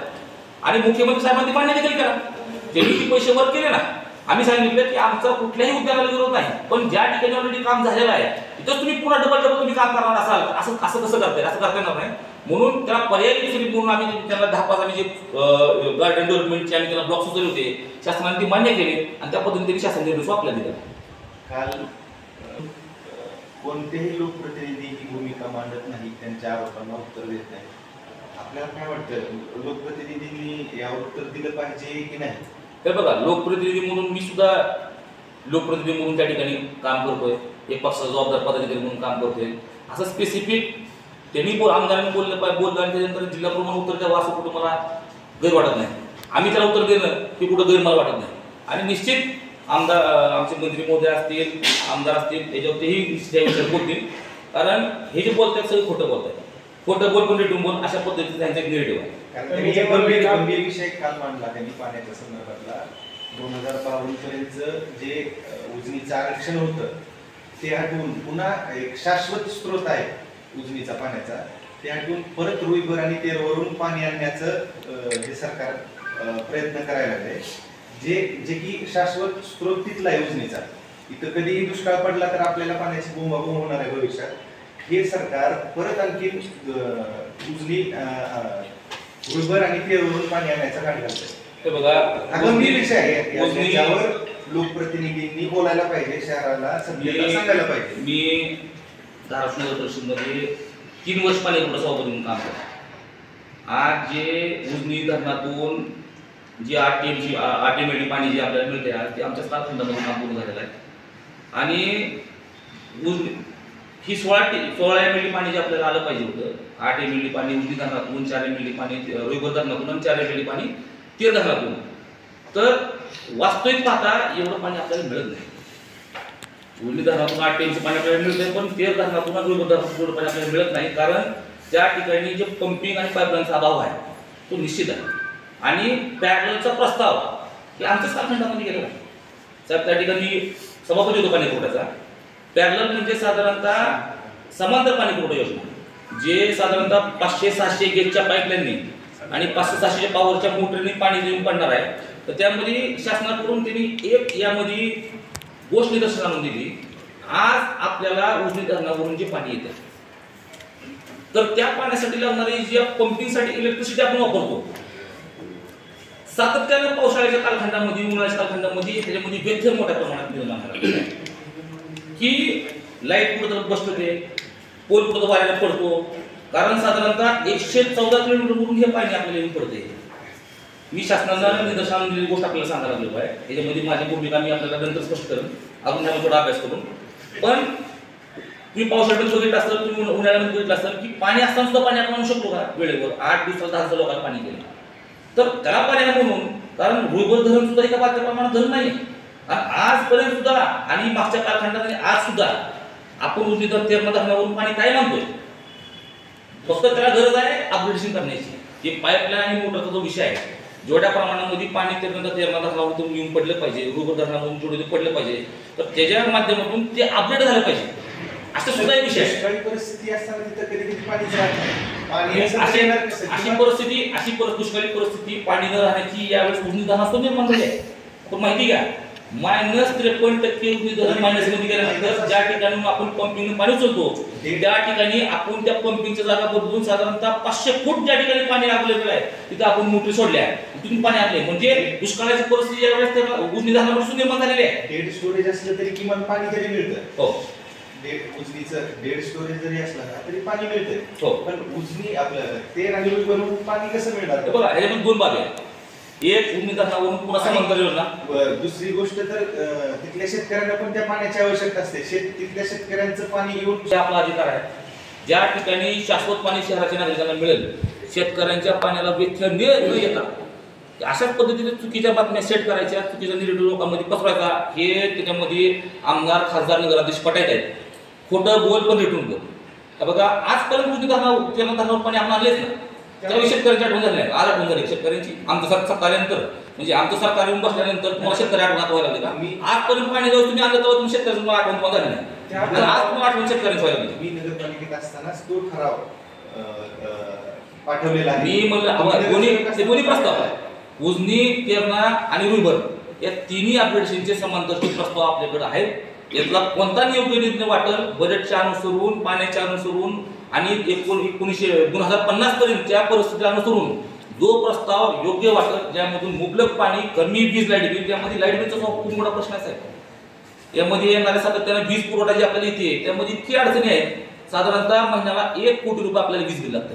आणि मुख्यमंत्री साहेबांनी मान्य देखील केला. त्यांनी ती पैसे वर केले ना. आम्ही सांगितलं की आमचा कुठल्याही उद्यानाला विरोध नाही, पण ज्या ठिकाणी ऑलरेडी काम झालेलं आहे तिथं तुम्ही पुन्हा डबल तुम्ही काम करणार असाल असं कसं करताय, असं करता येणार नाही. म्हणून त्याला पर्यायी दुसरी म्हणून आम्ही त्याला 10-5 आम्ही जे गार्डन डेव्हलपमेंटचे आणि त्याला ब्लॉक सुचवले होते शासनाने ते मान्य केले आणि त्या पद्धतीने त्यांनी शासन निर्णय आपल्याला दिला. काल कोणतेही लोकप्रतिनिधी ही भूमिका मांडत नाही, त्यांच्या आरोपांना उत्तर देत नाही. आपल्याला काय वाटतं लोकप्रतिनिधींनी यावर उत्तर दिलं पाहिजे की नाही? तर बघा लोकप्रतिनिधी म्हणून मी सुद्धा लोकप्रतिनिधी म्हणून त्या ठिकाणी काम करतोय, एक पक्षाचा जबाबदार पदाधिकारी म्हणून काम करतोय. असं स्पेसिफिक त्यांनी आमदारांनी बोललं आणि त्यानंतर जिल्हा प्रमुख उत्तर द्यावं असं कुठं मला गैर वाटत नाही. आम्ही त्याला उत्तर देणं हे कुठं गैर मला वाटत नाही. आणि निश्चित आमदार आमचे मंत्री महोदय असतील, आमदार असतील याच्यावरतीही निश्चित विचार बोलतील. कारण हे जे बोलतात सगळे खोटं बोलतात, खोटं बोल पण रेटून बोल अशा पद्धतीचा त्यांचा एक निगेटिव्ह आहे. कारण त्यांनी एक गंभीर विषय काल मांडला त्यांनी पाण्याच्या संदर्भातला. 2052 पर्यंत जे उजनीचं आरक्षण होतं ते हटवून पुन्हा एक शाश्वत स्रोत आहे उजनीचा पाण्याचा, ते हटवून परत रुईभर आणि तेरवरून पाणी आणण्याचं हे सरकार प्रयत्न करायला लागले. जे की शाश्वत स्रोत तिथला आहे उजनीचा. इथं कधीही दुष्काळ पडला तर आपल्याला पाण्याची बोंबाबोंब होणार आहे भविष्यात. हे सरकार परत आणखी उजनी रुईभर आणि तेरवरून पाणी आणायचा घाट घालतंय. हे बघा हा गंभीर विषय आहे, यावर लोकप्रतिनिधींनी बोलायला पाहिजे, शहराला सध्याला सांगायला पाहिजे. मी धाराशिव नगर परिषदेमध्ये 3 वर्ष पाणी पुरवठा सभापती म्हणून काम करतो. आज जे उजनी धरणातून जी 8 MLD पाणी जे आपल्याला मिळते आज ते आमच्या स्थानखंडामध्ये काम पूर्ण झालेलं आहे. आणि ही 16 MLD पाणी जे आपल्याला आलं पाहिजे होतं, 8 MLD पाणी उजनी धरणातून, 4 MLD पाणी रुईभर धरणातून आणि 4 MLD पाणी तेर धरणातून. तर वास्तविक पाहता एवढं पाणी आपल्याला मिळत नाही. उजनी धरणातून 8 TMC पाणी आपल्याला मिळतंय, पण तेर धरणातून आणि रुईभर धरणातून पाणी आपल्याला मिळत नाही. कारण त्या ठिकाणी जे पंपिंग आणि पाईपलाईनचा अभाव आहे तो निश्चित आहे. आणि पॅरलचा प्रस्ताव हे आमच्याच कारखान्यामध्ये गेलेला आहे. साहेब त्या ठिकाणी सभापती होतो पाणी पुरवठ्याचा. पॅरलल म्हणजे साधारणतः समांतर पाणी पुरवठा योजना, जे साधारणतः 500-600 गेजच्या पाईपलाईननी आणि 500-600 पॉवरच्या मोटरनी पाणी देऊन पडणार आहे. तर त्यामध्ये शासनाकडून त्यांनी एक यामध्ये गोष्ट निदर्शन आणून दिली. आज आपल्याला उजनी धरणावरून जे पाणी येतं तर त्या पाण्यासाठी लागणारी जी पंपिंगसाठी इलेक्ट्रिसिटी आपण वापरतो, सातत्यानं पावसाळ्याच्या कालखंडामध्ये, उन्हाळ्याच्या कालखंडामध्ये त्याच्यामध्ये व्यत्यय मोठ्या प्रमाणात निर्माण झाला की लाईट कुठं बसते, पोल कुठं वाऱ्याला पडतो. कारण साधारणतः 114 किलोमीटरवरून हे पाणी आपल्याला येऊन पडते. मी शासनाला निदर्शनाला दिलेली गोष्ट आपल्याला सांगायला लागलो आहे. याच्यामध्ये माझी भूमिका मी आपल्याला नंतर स्पष्ट करेन, अजून त्यामध्ये थोडा अभ्यास करून. पण तुम्ही पावसाळ्यात बघितलं असेल, तुम्ही उन्हाळ्यामध्ये बघितलं असेल की पाणी असताना सुद्धा पाणी आपण आणू शकतो का वेळेवर? 8 दिवसाला 10,000 लोकांना पाणी केलं तर त्याला पर्याय म्हणून, कारण रुईभर धरण सुद्धा एका बारक्या प्रमाणात धरण नाही. आणि आजपर्यंत सुद्धा आणि मागच्या कालखंडात आणि आज सुद्धा आपण उजनी तेरणा धरणावरून पाणी काय मानतोय, फक्त त्याला गरज आहे अपग्रेडेशन करण्याची. हे पाईपलाईन आणि मोटरचा जो विषय आहे, जेवढ्या प्रमाणामध्ये पाणी तेरणा धरणावरून येऊन पडलं पाहिजे, रुईभर धरणावरून जेवढे पडलं पाहिजे, तर त्याच्या माध्यमातून ते अपग्रेड झालं पाहिजे. असं सुद्धा एक विषय आहे. दुष्काळी परिस्थिती असताना तिथं कधी पाणीच राहत नाही. पाणी असं अशी येणार कसं? अशी दुष्काळी परिस्थिती पाणी न राहण्याची यावेळेस उजनी धरणाचं निर्माण झाली आहे. पण माहिती का -53% उजनी धरण मायनस मध्ये गेल्यानंतर ज्या ठिकाणी आपण पंपिंग पाणी उचलतो त्या ठिकाणी आपण त्या पंपिंगच्या जागा बदलून साधारणतः 500 फूट ज्या ठिकाणी पाणी अवेलेबल आहे तिथे आपण मोटरी सोडल्या तिथून पाणी आणले. म्हणजे दुष्काळाची परिस्थिती यावेळेस त्या उजनी धरणापासून निर्माण झालेली आहे. डेड स्टोरेज असलं तरी किमान पाणी तरी मिळतं. हो उजनीचं डेड स्टोरेज जरी असलं ना तरी पाणी मिळतं. हो. पण उजनी आपलं तेल आणि ऊस भरून पाणी कसं मिळणार? हे बघा ह्याच्यामध्ये 2 बाबी आहेत. एक उजनी धरणावरून पुन्हा समांतर योजना. दुसरी गोष्ट तर तिथल्या शेतकऱ्यांना पण त्या पाण्याची आवश्यकता असते. तिथल्या शेतकऱ्यांचं पाणी येऊन हे आपला अधिकार आहे. ज्या ठिकाणी शाश्वत पाणी शहराच्या नागरिकांना मिळेल शेतकऱ्यांच्या पाण्याला व्यत्यय न येता अशाच पद्धतीने चुकीच्या बातम्या सेट करायच्या, चुकीच्या निरेटिव्ह लोकांमध्ये पसरवायचा, हे त्याच्यामध्ये आमदार खासदार नगराधीश पटायत आहेत. खोटं बोल पण रेटून बोल. हे बघा आजपर्यंत उजनी धरणावर पाणी आपण आणलेच ना त्यावेळी शेतकऱ्यांची आठवण झाली नाही. आज आठवण झाली शेतकऱ्यांची. आमचं सरकार आल्यानंतर म्हणजे आमचं सरकार येऊन बसल्यानंतर तुम्हाला शेतकरी आठवण व्हायला लागले का? आजपर्यंत पाणी जेव्हा तुम्ही आणलं तेव्हा तुम्ही शेतकऱ्यांची तुम्हाला आठवण झाली नाही. आणि आज तुम्हाला आठवण शेतकऱ्यांची व्हायला लागली. मी नगरपालिकेत असतानाच तो ठराव पाठवलेला आहे. मी म्हणलं दोन्ही प्रस्ताव उजनी तेरणा आणि रुईभर या तिन्ही अपग्रेडेशनचे समांतर प्रस्ताव आपल्याकडे आहेत. यातला कोणता योग्य निर्णय वाटेल बजेटच्या अनुसरून पाण्याच्या अनुसरून आणि 2050 पर्यंतच्या परिस्थिती अनुसरून जो प्रस्ताव योग्य वाटेल ज्यामधून मुबलक पाणी कमी वीज लाईट बिल त्यामध्ये लाईट बिलचा खूप मोठा प्रश्न आहे. यामध्ये येणाऱ्या सातत्याने वीज पुरवठा जी आपल्याला येते त्यामध्ये इतकी अडचणी आहेत. साधारणतः महिन्याला 1 कोटी रुपये आपल्याला वीज बिल लागतं.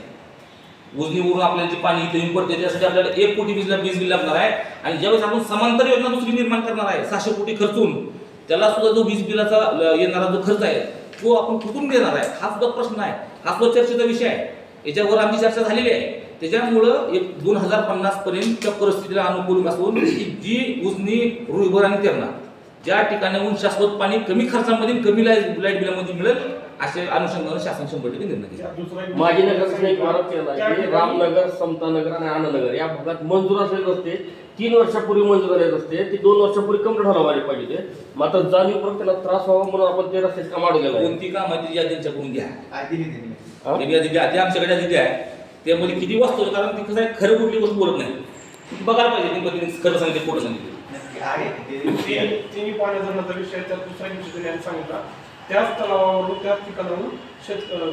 उजनीवरून आपल्याला जे पाणी इथे येऊन पडते त्यासाठी आपल्याला 1 कोटी वीज बिल लागणार आहे. आणि ज्यावेळेस आपण समांतर योजना दुसरी निर्माण करणार आहे 600 कोटी खर्चून त्याला सुद्धा जो वीज बिलाचा येणारा जो खर्च आहे तो आपण कुठून देणार आहे हा सुद्धा प्रश्न आहे. हा सुद्धा चर्चेचा विषय आहे. याच्यावर आमची चर्चा झालेली आहे. त्याच्यामुळं 2050 पर्यंतच्या परिस्थितीला अनुकूल असून जी उजनी रुईभर आणि तेरणा ज्या ठिकाणाहून शाश्वत पाणी कमी खर्चामध्ये कमी लाईट बिलामध्ये मिळेल असे अनुषंगाने शासन 100% निर्णय घेतला. माजी नगरसेवक एक आरोप केला की रामनगर, समतानगर आणि आनंदनगर या भागात मंजूर असलेले रस्ते 3 वर्षापूर्वी मंजूर झालेले रस्ते ते 2 वर्षापूर्वी कंप्लीट व्हायला पाहिजे. मात्र जाणीवपूर्वक त्याला त्रास व्हावा म्हणून आपण ते रस्ते कामाडू गेला. कोणती काम आहे ती यादी त्यांच्याकडून घ्या. आधी ते आमच्याकडे यादी आहे. त्यामध्ये किती वाचतो कारण ती कसं आहे खरं कुठली गोष्ट बोलत नाही. बघायला पाहिजे खरं सांगितलं खोटं सांगितलं. तिन्ही पाणी धरणाचा विषय त्यात दुसऱ्या दिवशी त्यांनी सांगितला. त्याच तलावावरून त्याच ठिकाणाहून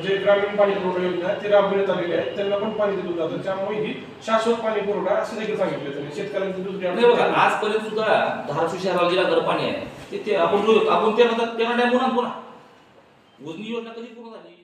जे ग्रामीण पाणी पुरवठा योजना आहे ते राबविण्यात आलेले आहेत त्यांना पण पाणी दिलं जातं. त्यामुळे ही शाश्वत पाणी पुरवठा असं देखील सांगितलं त्यांनी. शेतकऱ्यांची दुसरी आजपर्यंत सुद्धा धाराशिव शहराला जे लागणारं पाणी आहे ते आपण ते डॅमवरून आणतो ना. उजनी योजना कधी पूर्ण झाली?